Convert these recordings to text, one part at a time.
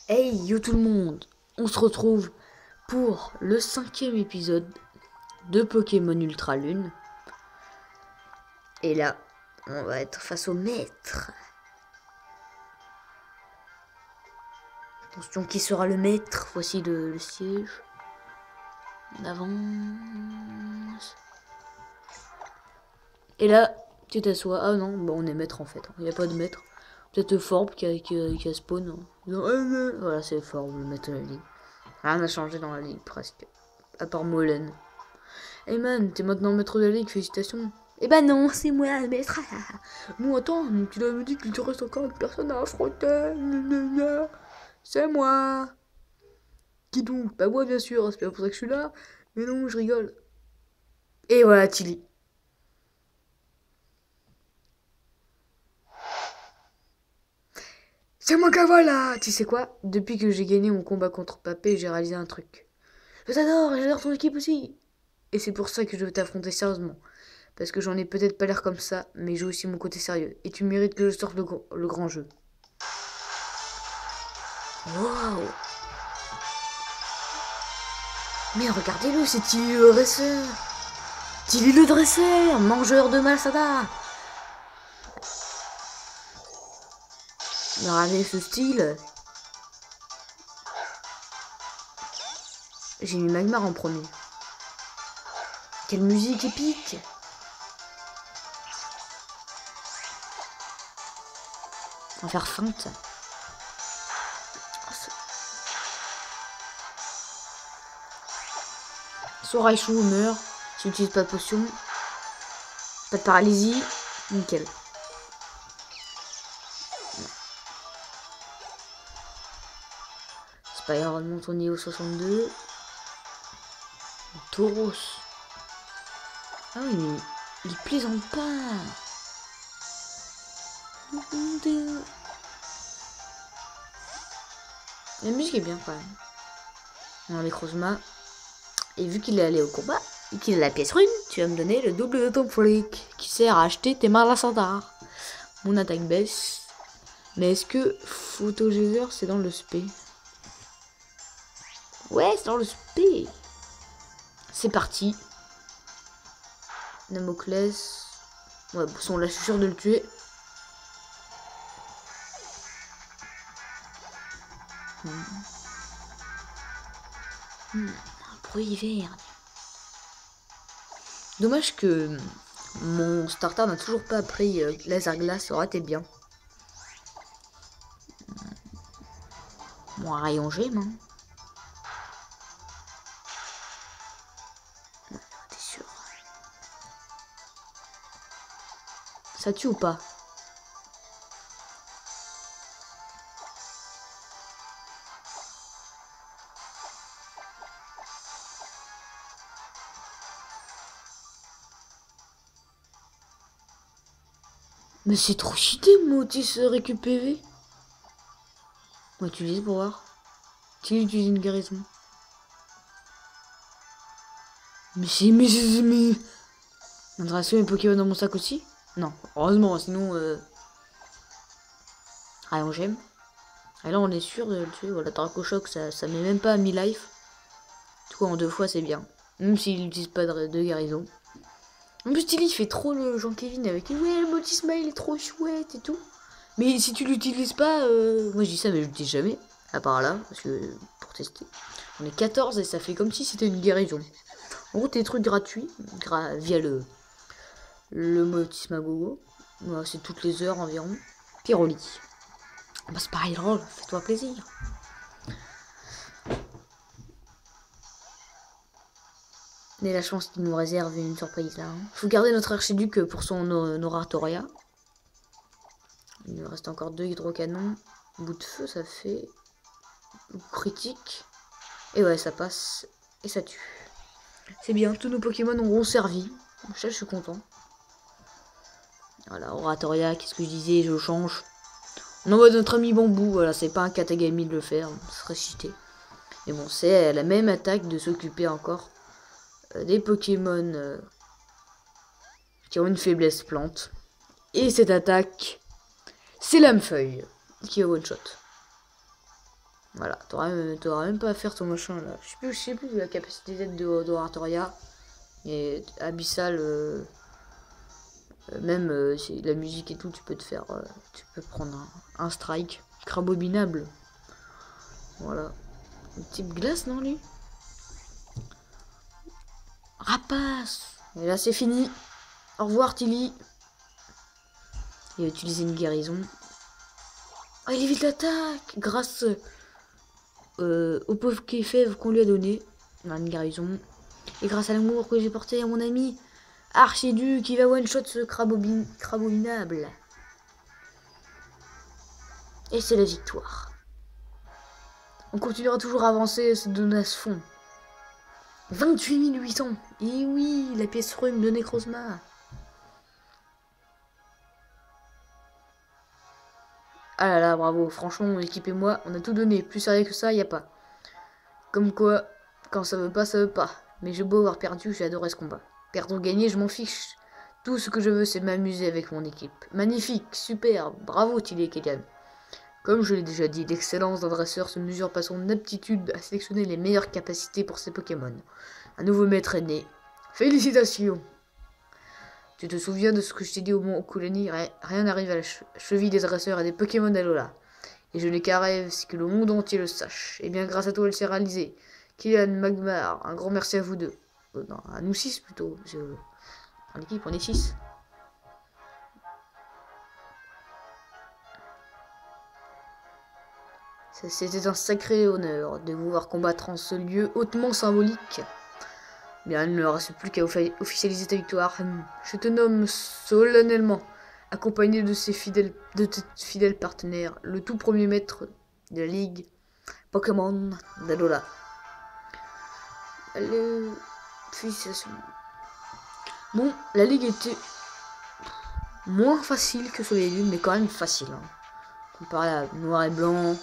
Hey yo tout le monde, on se retrouve pour le 5e épisode de Pokémon Ultra Lune. Et là, on va être face au maître. Attention, qui sera le maître? Voici le siège. On avance. Et là, tu t'assois. Ah non, bon, on est maître en fait. Il n'y a pas de maître. Peut-être Forbe qui a spawn. Voilà, c'est Forbe, le maître de la ligue. Rien n'a changé dans la ligue presque. À part Molen. Hey man, t'es maintenant maître de la ligue, félicitations. Eh ben non, c'est moi le maître. Nous attends, tu me dit qu'il te reste encore une personne à affronter. C'est moi. Qui donc? Bah moi bien sûr, c'est bien pour ça que je suis là. Mais non, je rigole. Et voilà Tilly. C'est moi que voilà. Tu sais quoi? Depuis que j'ai gagné mon combat contre Papé, j'ai réalisé un truc. Je t'adore et j'adore ton équipe aussi. Et c'est pour ça que je veux t'affronter sérieusement. Parce que j'en ai peut-être pas l'air comme ça, mais j'ai aussi mon côté sérieux. Et tu mérites que je sorte le grand jeu. Waouh! Mais regardez-le, c'est Tilly le dresseur! Tilly le dresseur, mangeur de Malsada! Regardez ce style! J'ai mis Magmar en premier. Quelle musique épique! On va faire feinte. Son Raichu meurt. Si n'utilise pas de potion. Pas de paralysie. Nickel. Spire monte au niveau 62. Tauros. Ah oui, mais il plaisante pas. La musique est bien quand même. On a les Crozma. Et vu qu'il est allé au combat, et qu'il a la pièce rune, tu vas me donner le double de ton flic, qui sert à acheter tes Malasandar. Mon attaque baisse. Mais est-ce que Photogeyser c'est dans le spé? Ouais, c'est dans le spé. C'est parti. Namoclès. Ouais, bon, là je suis sûr de le tuer. Un bruit vert. Dommage que mon starter n'a toujours pas appris laser glace, ça aurait été bien. Bon, un rayon gemme, hein. T'es sûr? Ça tue ou pas? Mais c'est trop cheaté, Motis récup PV. On va utiliser pour voir. Tu utilises une guérison. Mais c'est. Interaction et Pokémon dans mon sac aussi? Non, heureusement, sinon. Rayon gemme. Et là, on est sûr de le tuer. Voilà, Dracochoc, ça met même pas à 1000 life. Du coup, en 2 fois, c'est bien. Même s'il n'utilise pas de guérison. En plus, Tilly fait trop le Jean-Kevin avec. Ouais, le Multismile il est trop chouette et tout. Mais si tu l'utilises pas, moi je dis ça, mais je l'utilise jamais. À part là, parce que pour tester. On est 14 et ça fait comme si c'était une guérison. En gros, tes trucs gratuits, via le Motismagogo. Voilà, c'est toutes les heures environ. Pyroli. Bah, c'est pareil, drôle, fais-toi plaisir. Mais la chance qu'il nous réserve une surprise là. Hein. Faut garder notre archiduc pour son oratoria. Il nous reste encore 2 hydrocanons. Bout de feu, ça fait. Critique. Et ouais, ça passe. Et ça tue. C'est bien, tous nos Pokémon auront servi. Ça, je suis content. Voilà, Oratoria, qu'est-ce que je disais, je change. On envoie notre ami Bambou, voilà, c'est pas un Katagami de le faire, ce serait cheaté. Mais bon, c'est la même attaque de s'occuper encore des Pokémon qui ont une faiblesse plante. Et cette attaque, c'est Lamefeuille qui est one shot. Voilà, t'auras même pas à faire ton machin là. Je sais plus la capacité d'aide d'Oratoria. Et Abyssal, même si la musique et tout, tu peux te faire. Tu peux prendre un strike. Crabominable. Voilà. Un type glace, non lui? Rapace! Et là c'est fini. Au revoir Tilly. Il a utilisé une guérison. Ah, il évite l'attaque grâce au pauvre Kefev qu'on lui a donné. Une guérison. Et grâce à l'amour que j'ai porté à mon ami Archiduc qui va one-shot ce crabominable. Et c'est la victoire. On continuera toujours à avancer, se donner à ce fond. 28 800. Et oui, la pièce rhume de Necrozma. Ah là là, bravo. Franchement, l'équipe et moi, on a tout donné. Plus sérieux que ça, y a pas. Comme quoi, quand ça veut pas, ça veut pas. Mais j'ai beau avoir perdu, j'ai adoré ce combat. Perdre ou gagner, je m'en fiche. Tout ce que je veux, c'est m'amuser avec mon équipe. Magnifique, super, bravo Tilly et Kellyan. Comme je l'ai déjà dit, l'excellence d'un dresseur se mesure par son aptitude à sélectionner les meilleures capacités pour ses Pokémon. Un nouveau maître est né. Félicitations! Tu te souviens de ce que je t'ai dit au Mont Okulani? Rien n'arrive à la cheville des dresseurs et des Pokémon d'Alola. Et je n'ai qu'un rêve, c'est que le monde entier le sache. Et bien grâce à toi, elle s'est réalisée. Kellyan, Magmar, un grand merci à vous deux. Non, à nous 6 plutôt. En équipe, on est 6. C'était un sacré honneur de vous voir combattre en ce lieu hautement symbolique. Bien, il ne reste plus qu'à officialiser ta victoire. Je te nomme solennellement, accompagné de tes fidèles partenaires, le tout premier maître de la Ligue Pokémon d'Alola. Allez, félicitations. Bon, la Ligue était moins facile que sur les lunes, mais quand même facile. Hein. Comparé à Noir et Blanc,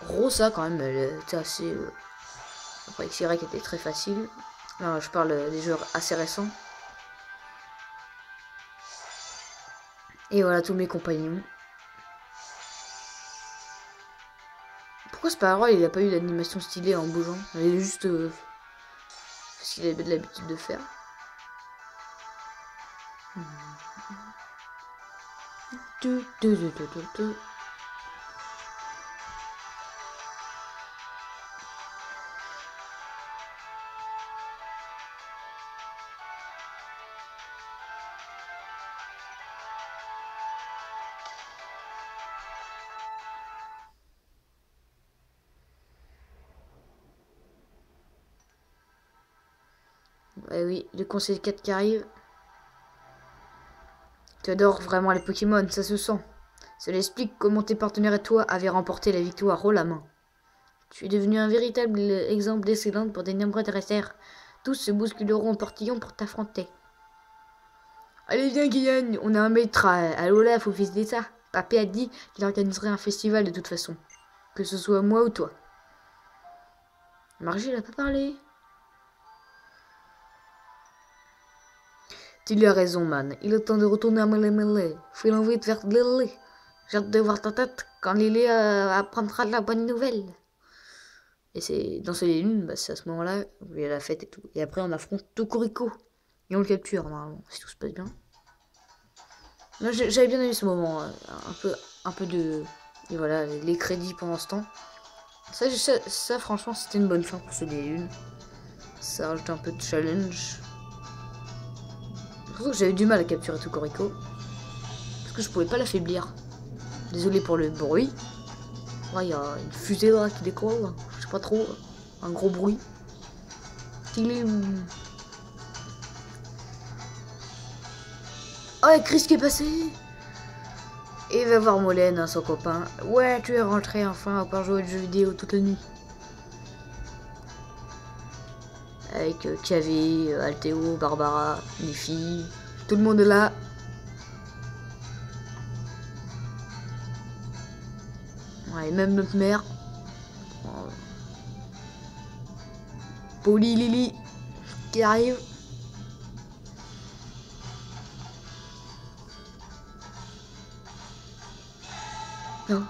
Rosa quand même, elle était assez... Après X-Y était très facile. Là, je parle des jeux assez récents. Et voilà tous mes compagnons. Pourquoi Spyro il a pas eu d'animation stylée en bougeant? Il est juste ce qu'il avait de l'habitude de faire. Ouais, oui, le conseil 4 qui arrive. Tu adores vraiment les Pokémon, ça se sent. Cela explique comment tes partenaires et toi avaient remporté la victoire haut la main. Tu es devenu un véritable exemple d'excellence pour des nombreux adversaires. Tous se bousculeront en portillon pour t'affronter. Allez viens Guyanne, on a un maître à l'Olaf au fils d'État. Papé a dit qu'il organiserait un festival de toute façon. Que ce soit moi ou toi. Margie elle a pas parlé. Tu as raison, man. Il est temps de retourner à Mêlé-Mêlé. Fais l'envie de faire Lily. J'ai hâte de voir ta tête quand Lily apprendra la bonne nouvelle. Et c'est dans ces lunes, bah, c'est à ce moment-là où il y a la fête et tout. Et après, on affronte Tokorico. Et on le capture, normalement, si tout se passe bien. J'avais bien aimé ce moment. Un peu de... Et voilà, les crédits pendant ce temps. Ça franchement, c'était une bonne fin pour ces lunes. Ça rajoute un peu de challenge. Surtout que j'avais du mal à capturer Tokorico. Parce que je pouvais pas l'affaiblir. Désolé pour le bruit. Ouais, il y a une fusée là qui décolle. Je sais pas trop. Un gros bruit. Oh, et Chris qui est passé. Et il va voir Molène, hein, son copain. Ouais, tu es rentré enfin à part jouer aux jeux vidéo toute la nuit. Avec Kavé, Altéo, Barbara, les filles. Tout le monde est là. Ouais, même notre mère. Polly Lily qui arrive. Non.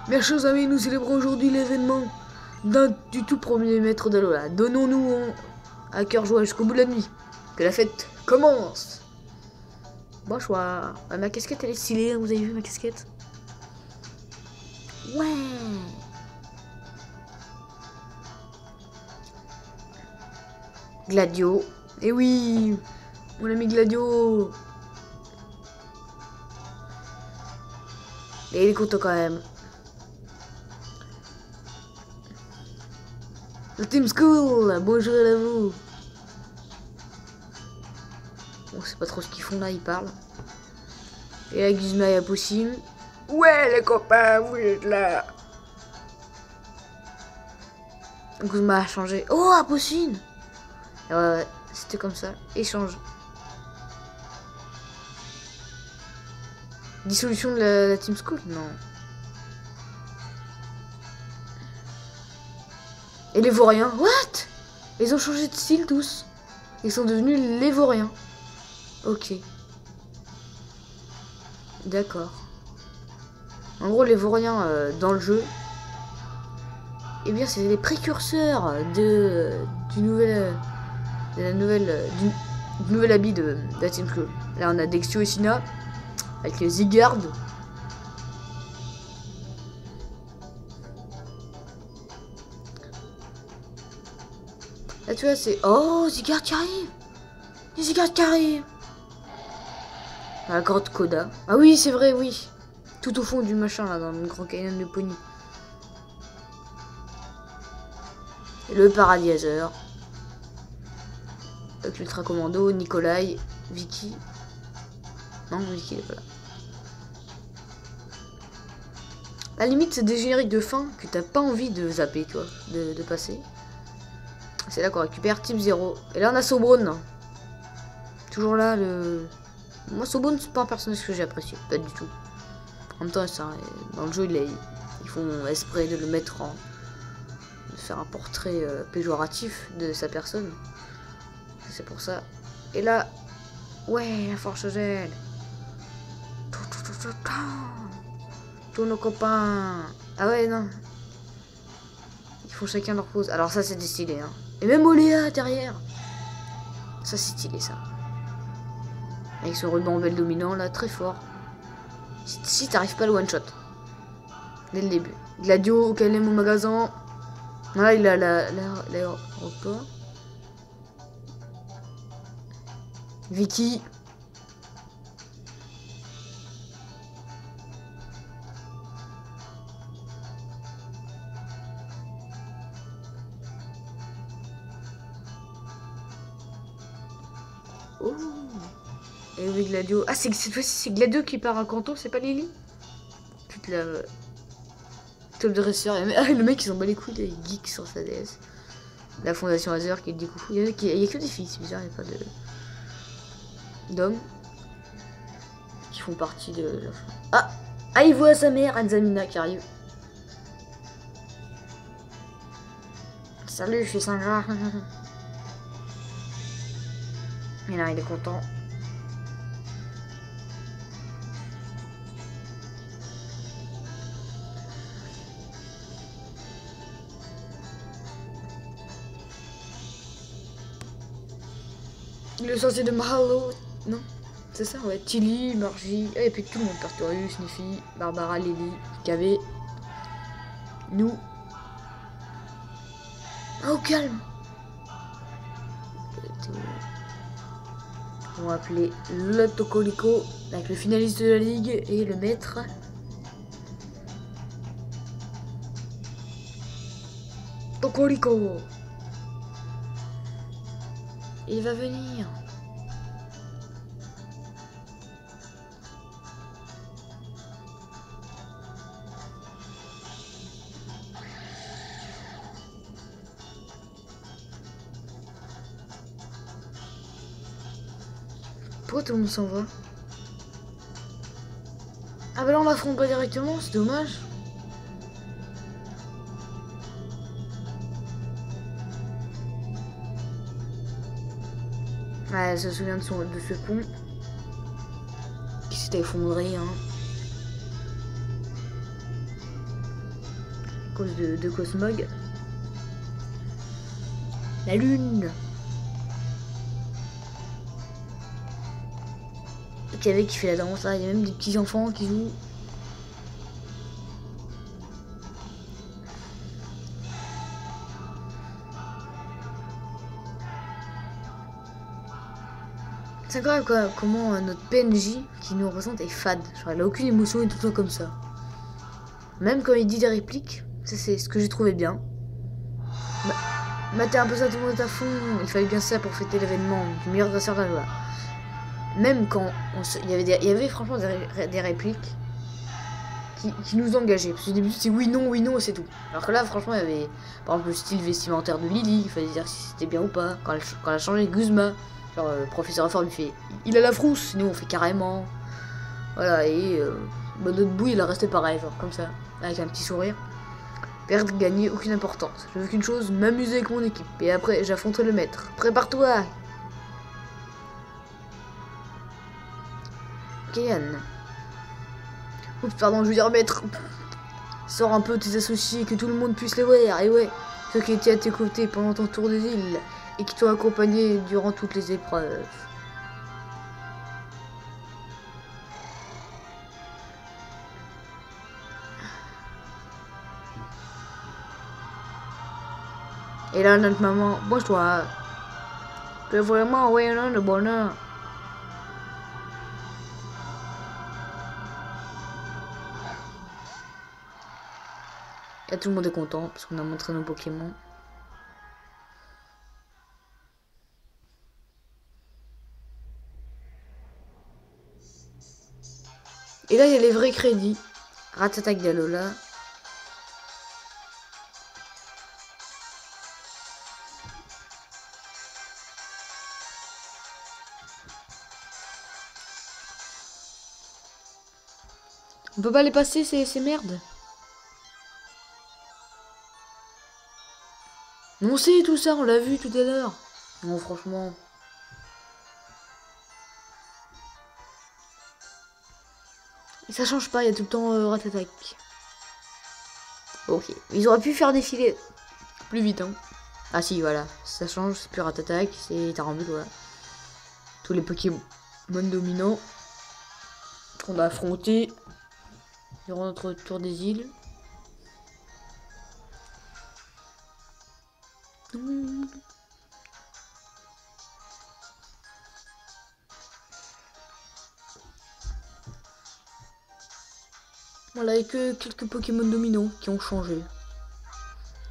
Mes chers amis, nous célébrons aujourd'hui l'événement du tout premier maître d'Alola. Donnons-nous à cœur joie jusqu'au bout de la nuit. Que la fête commence. Bonsoir. Ma casquette elle est stylée, vous avez vu ma casquette? Ouais. Gladio. Eh oui, mon ami Gladio. Et il est content quand même. La Team School, bonjour à vous. On sait pas trop ce qu'ils font là, ils parlent. Et là, Guzma et Apossine. Ouais les copains, vous êtes là. Guzma a changé. Oh, Apossine. Ouais, c'était comme ça. Échange. Dissolution de la Team School? Non. Et les Vauriens? What? Ils ont changé de style tous. Ils sont devenus les Vauriens. Ok. D'accord. En gros, les Vauriens dans le jeu, eh bien, c'est les précurseurs du nouvel habit de la Team School. Là, on a Dexio et Sina avec les Zygarde. Là, tu vois, c'est... Oh, Zygarde qui arrive. Les Zygarde qui arrivent. La grotte Koda. Ah oui, c'est vrai, oui. Tout au fond du machin, là, dans le Grand Canyon de Pony. Et le Paradiaser. Avec l'Ultra Commando, Nikolai, Vicky. Non, Vicky n'est pas là. À la limite, c'est des génériques de fin que t'as pas envie de zapper, tu vois, de passer. C'est là qu'on récupère Type 0. Et là, on a Sobron. Toujours là, le... Moi, Sobron, c'est pas un personnage que j'ai apprécié. Pas du tout. En même temps, ça, dans le jeu, ils font esprit de le mettre en... de faire un portrait péjoratif de sa personne. C'est pour ça. Et là... Ouais, la force gel. Tous nos copains. Ah ouais, non. Ils font chacun leur pose. Alors ça, c'est stylé, hein. Et même Oléa derrière. Ça, c'est stylé, ça. Avec son ruban bel dominant, là, très fort. Si t'arrives pas le one-shot. Dès le début. Gladio, au calme au magasin. Là, il a l'aéroport. Vicky. Oh. Et oui, Gladio. Ah, cette fois-ci, c'est Gladio qui part à Kanto, c'est pas Lily? Toute la... Top dresseur. Ah, le mec, il s'en bat les couilles des geeks sur sa DS. La fondation Azer qui dit coucou. Il y a que des filles, c'est bizarre, il n'y a pas d'hommes qui font partie de la... Ah, il voit sa mère, Anzamina, qui arrive. Salut, je suis Sandra. Et là, il est content. Le sorcier de Mahalo. Non, c'est ça, ouais. Tilly, Margie, et puis tout le monde. Artorius, Niffy, Barbara, Lily, KV. Nous. Oh, calme. On va appeler le Tocolico avec le finaliste de la ligue et le maître. Tocolico. Il va venir. Pourquoi tout le monde s'en va? Ah bah là on l'affronte pas directement, c'est dommage. Ouais, elle se souvient de ce pont qui s'était effondré, hein. à cause de Cosmog. La lune. Qui fait la danse là, il y a même des petits enfants qui jouent. C'est incroyable quoi, comment notre PNJ qui nous représente est fade. Genre, il a aucune émotion et tout le temps comme ça. Même quand il dit des répliques, ça c'est ce que j'ai trouvé bien. Mater un peu ça tout le monde à fond, il fallait bien ça pour fêter l'événement du meilleur dresseur de la loi. Même quand il y avait franchement des répliques qui nous engageaient. Parce que au début c'était oui, non, c'est tout. Alors que là, franchement, il y avait par exemple le style vestimentaire de Lily, il fallait dire si c'était bien ou pas. Quand elle a changé Guzma, genre le professeur Fort lui fait il a la frousse, nous on fait carrément. Voilà, et notre bout il a resté pareil, genre comme ça, avec un petit sourire. Perdre, gagner, aucune importance. Je veux qu'une chose, m'amuser avec mon équipe. Et après, j'affronterai le maître. Prépare-toi! Yann. Oups, pardon, je veux dire maître. Sors un peu tes associés, que tout le monde puisse les voir. Et ouais, ceux qui étaient à tes côtés pendant ton tour des îles et qui t'ont accompagné durant toutes les épreuves. Et là, notre maman, bonsoir. Tu es vraiment voyant de bonheur. Et tout le monde est content parce qu'on a montré nos Pokémon. Et là, il y a les vrais crédits. Rattata Galola. On peut pas les passer ces merdes. On sait tout ça, on l'a vu tout à l'heure. Non, franchement. Et ça change pas, il y a tout le temps Ratatak. Ok, ils auraient pu faire défiler plus vite, hein. Ah si, voilà, ça change, c'est plus Ratatak, c'est Tarambule, voilà. Tous les Pokémon dominants qu'on a affrontés durant notre tour des îles. Voilà, et que quelques Pokémon dominants qui ont changé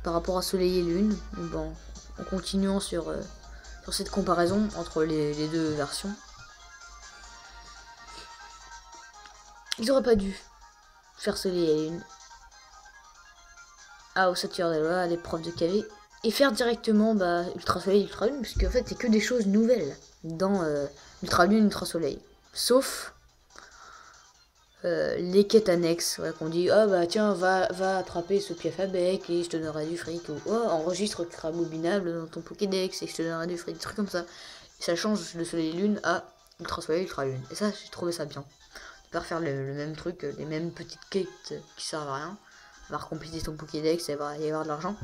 par rapport à Soleil et Lune. Bon, en continuant sur cette comparaison entre les deux versions. Ils auraient pas dû faire Soleil et Lune. Ah, au Saturne, l'épreuve de KV. Et faire directement Ultra Soleil, Ultra Lune, parce qu'en fait c'est que des choses nouvelles dans Ultra Lune, Ultra Soleil. Sauf les quêtes annexes, ouais, qu'on dit ah bah tiens va attraper ce piaf à bec et je te donnerai du fric, ou oh, enregistre Crabobinable dans ton Pokédex et je te donnerai du fric, des trucs comme ça. Et ça change de Soleil et Lune à Ultra Soleil, Ultra Lune. Et ça j'ai trouvé ça bien. De pas refaire le même truc, les mêmes petites quêtes qui servent à rien. Va compléter ton Pokédex et va y avoir de l'argent.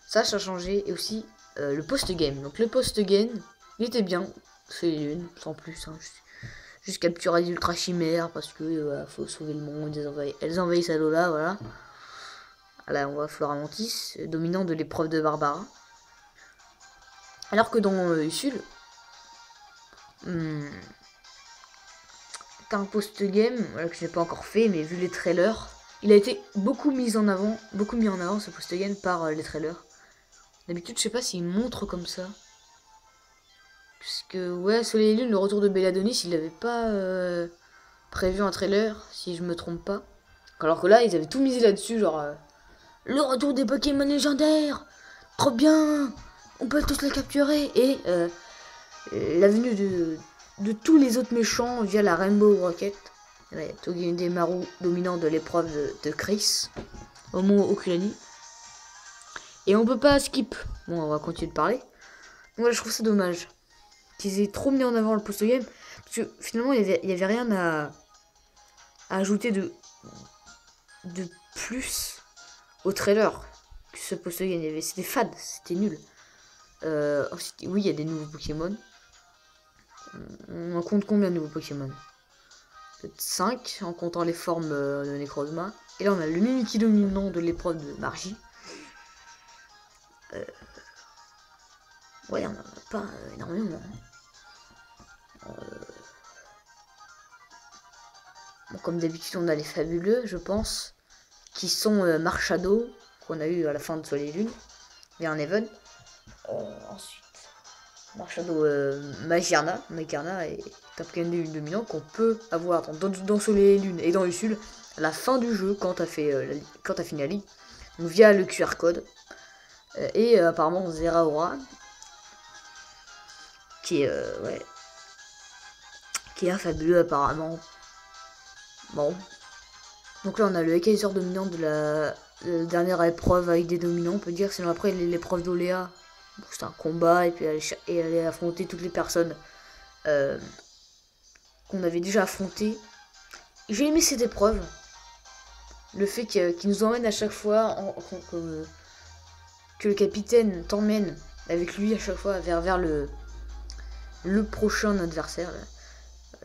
Ça a changé. Et aussi le post-game. Donc le post-game, il était bien. C'est une, sans plus. Hein. Juste capturer des ultra chimères parce que faut sauver le monde. Elles envahissent Alola, voilà. Là on voit Floramantis, dominant de l'épreuve de Barbara. Alors que dans Usul, t'as un post-game, voilà, que je n'ai pas encore fait, mais vu les trailers, il a été beaucoup mis en avant ce post-game par les trailers. D'habitude, je sais pas s'il montre comme ça. Puisque, ouais, Soleil et Lune, le retour de Belladonis, il n'avait pas prévu un trailer, si je me trompe pas. Alors que là, ils avaient tout misé là-dessus, genre le retour des Pokémon légendaires, trop bien, on peut tous les capturer. Et la venue de tous les autres méchants via la Rainbow Rocket. Ouais, Togedemaru dominant de l'épreuve de Chris, au mont Okulani. Et on peut pas skip. Bon, on va continuer de parler. Donc là, je trouve ça dommage qu'ils aient trop mis en avant le post-game. Parce que finalement, il y avait rien à ajouter de plus au trailer que ce post-game, c'était fade, c'était nul. Ensuite, oui, il y a des nouveaux Pokémon. On en compte combien de nouveaux Pokémon? Peut-être 5 en comptant les formes de Necrozma. Et là on a le Mimikyu dominant de l'épreuve de Margie. Ouais, on en a pas énormément. Bon, comme d'habitude on a les fabuleux, je pense, qui sont Marshado, qu'on a eu à la fin de Soleil et Lune, et un Even. Ensuite, Marshado Magiarna est un Pokémon dominant qu'on peut avoir dans Soleil et Lune et dans Usul à la fin du jeu quand t'as fini la ligue, donc via le QR code. Et apparemment Zeraora qui est qui est un fabuleux apparemment. Bon. Donc là on a le Kaiser dominant de la dernière épreuve avec des dominants, on peut dire. Sinon après l'épreuve d'Oléa, bon, c'est un combat et puis aller affronter toutes les personnes qu'on avait déjà affrontées. J'ai aimé cette épreuve. Le fait qu'il nous emmène à chaque fois que le capitaine t'emmène avec lui à chaque fois vers le prochain adversaire. Là.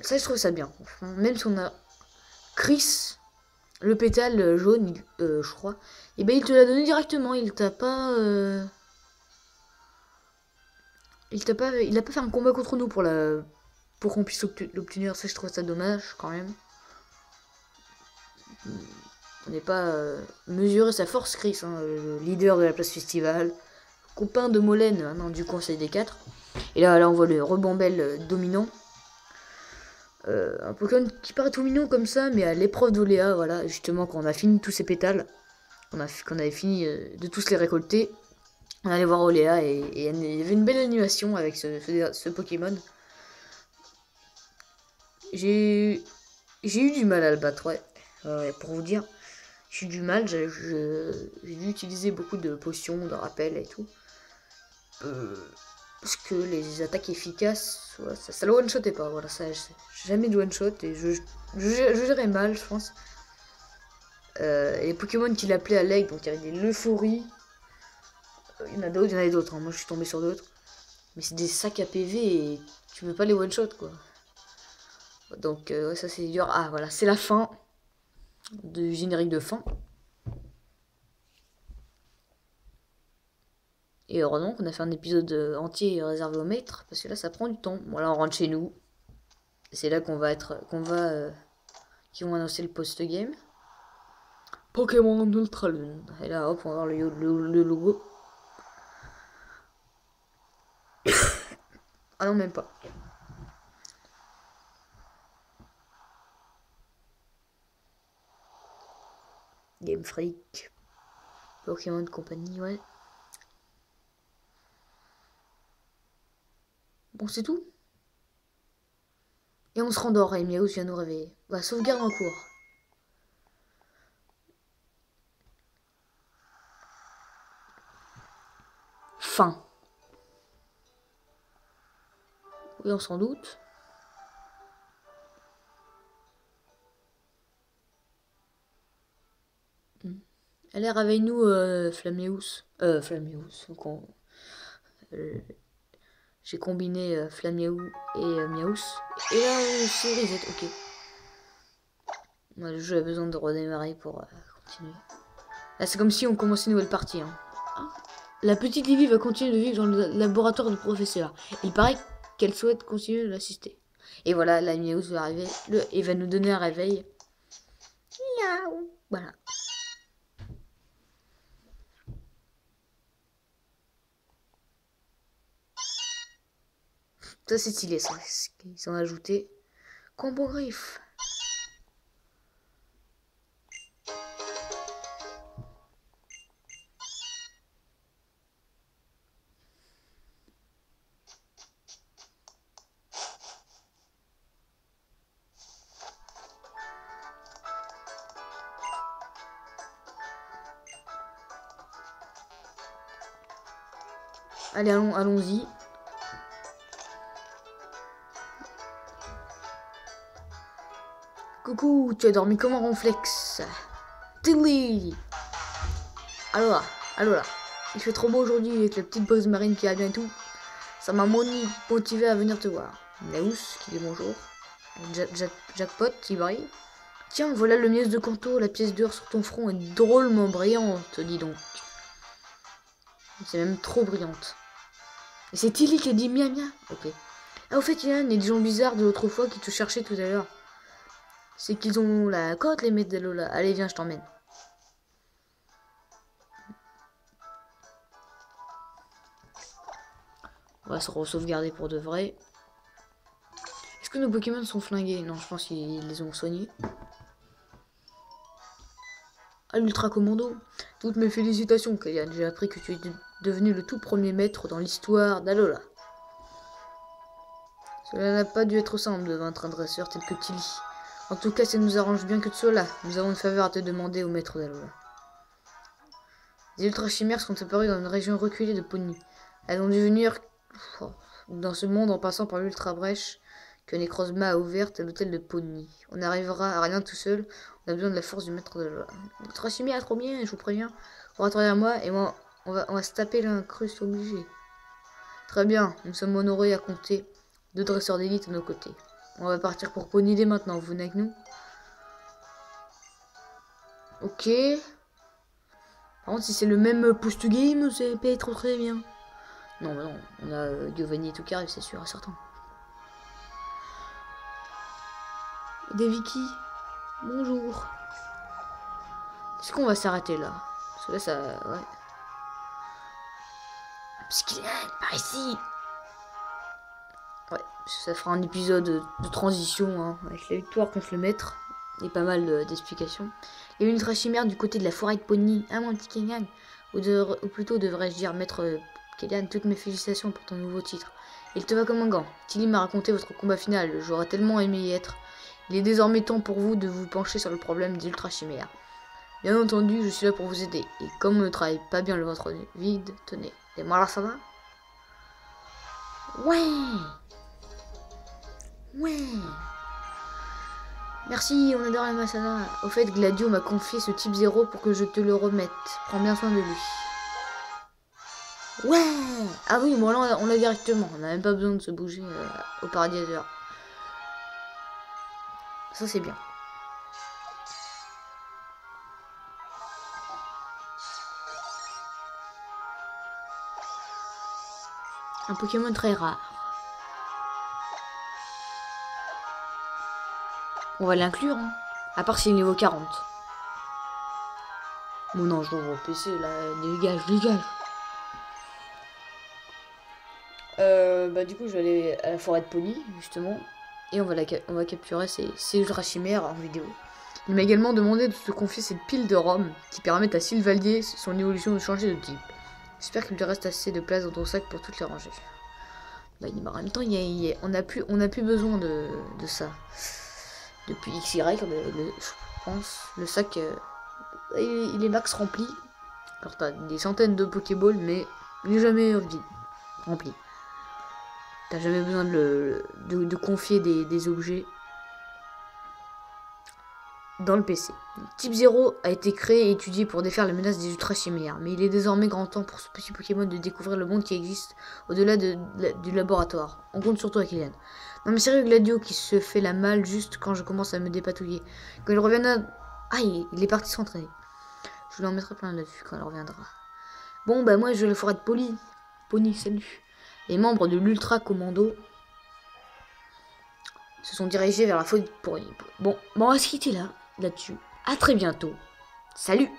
Ça je trouve ça bien. Même si on a Chris, le pétale jaune, je crois, et ben il te l'a donné directement, il t'a pas il a pas fait un combat contre nous pour qu'on puisse l'obtenir. Ça je trouve ça dommage quand même. On n'est pas mesuré sa force, Chris, hein, le leader de la place festival, copain de Molène, hein, du conseil des 4. Et là on voit le rebambel dominant. Un Pokémon qui paraît tout mignon comme ça, mais à l'épreuve d'Oléa, voilà, justement, quand on a fini tous ces pétales, qu'on avait fini de tous les récolter, on allait voir Oléa et il y avait une belle animation avec ce Pokémon. J'ai eu du mal à le battre, ouais, pour vous dire. J'ai eu du mal, j'ai dû utiliser beaucoup de potions, de rappels et tout. Parce que les attaques efficaces, ouais, ça le one-shotait pas, voilà, ça, j'ai jamais de one-shot et je gérais mal, je pense. Et les Pokémon qu'il appelait à l'aigle, donc il y avait des Leuphories. Il y en avait d'autres, hein. Moi je suis tombé sur d'autres. Mais c'est des sacs à PV et tu peux pas les one-shot, quoi. Donc ouais, ça c'est dur. Ah voilà, c'est la fin du générique de fin. Et heureusement qu'on a fait un épisode entier réservé au maître, parce que là ça prend du temps. Bon là on rentre chez nous. C'est là qu'ils vont annoncer le post-game. Pokémon Ultra Lune. Et là hop on va voir le logo. Ah non même pas. Game Freak. Pokémon Company, ouais. Bon, c'est tout. Et on se rendort et Miaus vient nous réveiller. Bah, sauvegarde en cours. Fin. Oui, on s'en doute. Allez, réveille-nous, Flaméus. Flaméus. J'ai combiné Flaméou et Miaus. Et là, c'est reset, ok. Le jeu a besoin de redémarrer pour continuer. Là, c'est comme si on commençait une nouvelle partie. Hein. Ah. La petite Lily va continuer de vivre dans le laboratoire du professeur. Il paraît qu'elle souhaite continuer de l'assister. Et voilà, la Miaus va arriver et va nous donner un réveil. Miaou. Voilà. Ça c'est stylé, ça. Ils ont ajouté combo griffe. Allez, allons-y. Coucou, tu as dormi comme un ronflex. Tilly. Alors là. Il fait trop beau aujourd'hui avec la petite brise marine qui a bien et tout. Ça m'a motivé à venir te voir. Naous qui dit bonjour. Jackpot qui brille. Tiens, voilà le miège de Kanto, la pièce d'or sur ton front est drôlement brillante, dis donc. C'est même trop brillante. Et c'est Tilly qui a dit mia mia. Ok. Ah, au fait, il y a des gens bizarres de l'autre fois qui te cherchaient tout à l'heure. C'est qu'ils ont la cote, les mecs d'Alola. Allez, viens, je t'emmène. On va se re-sauvegarder pour de vrai. Est-ce que nos Pokémon sont flingués? Non, je pense qu'ils les ont soignés. Ah, l'Ultra Commando. Toutes mes félicitations, Kylian. J'ai appris que tu es devenu le tout premier maître dans l'histoire d'Alola. Cela n'a pas dû être simple de vaincre un dresseur tel que Tilly. En tout cas, ça nous arrange bien que de cela. Nous avons une faveur à te demander au maître d'Alola. Des ultra chimères sont apparues dans une région reculée de Pony. Elles ont dû venir dans ce monde en passant par l'ultra brèche que Necrozma a ouverte à l'hôtel de Pony. On n'arrivera à rien tout seul. On a besoin de la force du maître d'Alola. L'ultra chimère, trop bien, je vous préviens. On va derrière moi et moi, on va se taper l'incruste obligé. Très bien, nous sommes honorés à compter 2 dresseurs d'élite à nos côtés. On va partir pour Pony dès maintenant. Vous venez avec nous? Ok. Par contre, si c'est le même post-game, c'est pas trop très bien. Non, mais non, on a Giovanni et tout qui arrive, c'est sûr, certain. Des Vicky, bonjour. Est-ce qu'on va s'arrêter là? Parce que là, ça... Ouais. Parce qu'il est par ici. Ouais, ça fera un épisode de transition, hein, avec la victoire contre le maître. Et pas mal d'explications. Il y a une ultra chimère du côté de la forêt de Pony. Ah, mon petit Kenyan. Ou plutôt, devrais-je dire, maître Kylian, toutes mes félicitations pour ton nouveau titre. Il te va comme un gant. Tilly m'a raconté votre combat final. J'aurais tellement aimé y être. Il est désormais temps pour vous de vous pencher sur le problème des ultra chimères. Bien entendu, je suis là pour vous aider. Et comme on ne travaille pas bien le ventre vide, tenez. Et moi là, ça va? Ouais! Ouais! Merci, on adore la Masana. Au fait, Gladio m'a confié ce type 0 pour que je te le remette. Prends bien soin de lui. Ouais! Ah oui, bon là on l'a directement. On n'a même pas besoin de se bouger au Paradiseur. Ça c'est bien. Un Pokémon très rare. On va l'inclure, hein. À part s'il est niveau 40. Bon non, je l'ouvre au PC là, dégage. Bah du coup je vais aller à la forêt de Pony justement et on va capturer ces ultra chimères en vidéo. Il m'a également demandé de te confier cette pile de ROM qui permet à Sylvaldier son évolution de changer de type. J'espère qu'il te reste assez de place dans ton sac pour toutes les ranger. Bah en même temps on n'a plus besoin de ça. Depuis XY, je pense, le sac il est max rempli. Alors t'as des centaines de Pokéballs mais il n'est jamais rempli. T'as jamais besoin de confier des objets dans le PC. Type 0 a été créé et étudié pour défaire la menace des ultra chimères, mais il est désormais grand temps pour ce petit Pokémon de découvrir le monde qui existe au-delà du laboratoire. On compte sur toi, Kylian. Non mais sérieux, Gladio qui se fait la malle juste quand je commence à me dépatouiller. Quand il reviendra... Ah, il est parti s'entraîner. Je lui en mettrai plein là-dessus quand il reviendra. Bon, bah moi je vais le forêt de Pony, salut. Les membres de l'Ultra Commando se sont dirigés vers la faune pour... Bon, on va se quitter là-dessus. À très bientôt. Salut!